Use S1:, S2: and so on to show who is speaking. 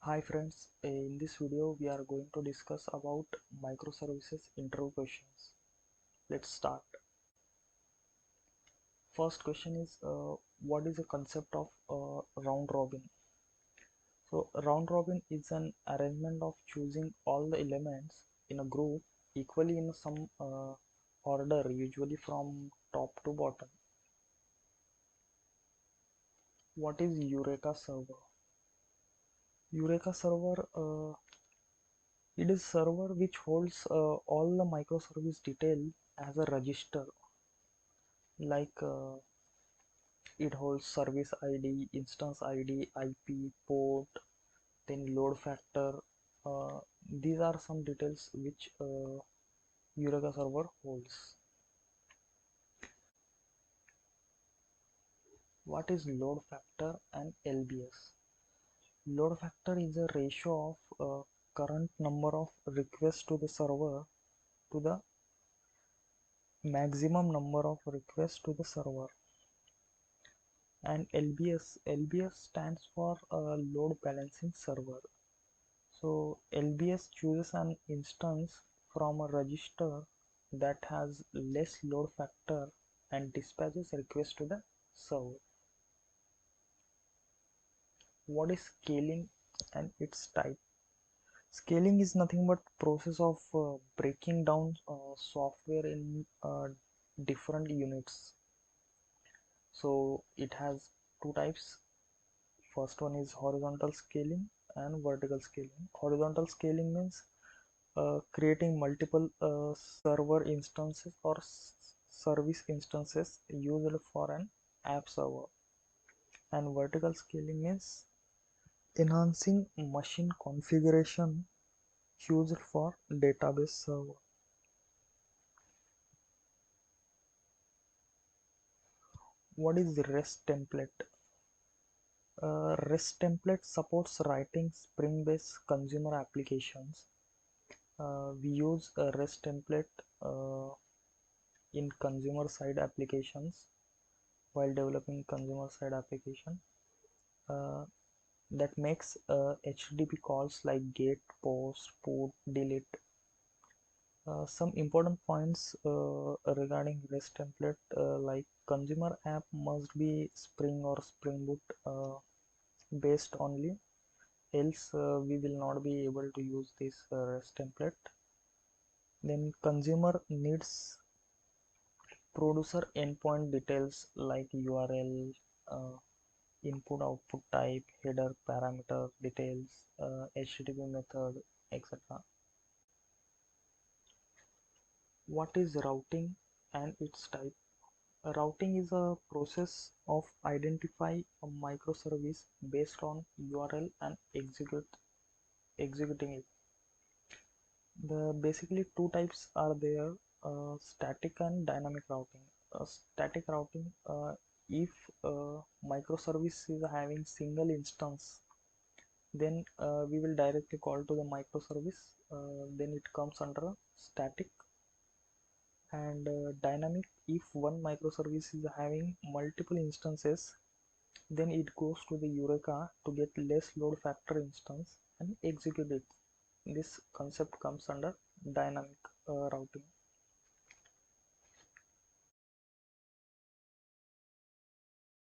S1: Hi friends, in this video we are going to discuss about microservices interview questions. Let's start. First question is what is the concept of round robin? So round robin is an arrangement of choosing all the elements in a group equally in some order, usually from top to bottom. What is Eureka server? Eureka server it is server which holds all the microservice detail as a register, like it holds service ID, instance ID, IP, port, then load factor. These are some details which Eureka server holds. What is load factor and LBS? Load factor is a ratio of current number of requests to the server to the maximum number of requests to the server. And LBS stands for load balancing server. So LBS chooses an instance from a register that has less load factor and dispatches request to the server. What is scaling and its type? Scaling is nothing but process of breaking down software in different units. So it has two types. First one is horizontal scaling and vertical scaling. Horizontal scaling means creating multiple server instances or service instances used for an app server. And vertical scaling means enhancing machine configuration used for database server. What is the REST template? REST template supports writing Spring-based consumer applications. We use a REST template in consumer side applications while developing consumer side application uh, that makes HTTP calls like get, post, put, delete. Some important points regarding REST template, like consumer app must be Spring or Spring Boot based only, else we will not be able to use this REST template. Then consumer needs producer endpoint details like URL, input output type, header parameter details, HTTP method, etc. What is routing and its type? Routing is a process of identify a microservice based on URL and executing it. The basically two types are there, static and dynamic routing. Static routing, if microservice is having single instance, then we will directly call to the microservice, then it comes under static. And dynamic, if one microservice is having multiple instances, then it goes to the Eureka to get less load factor instance and execute it. This concept comes under dynamic routing.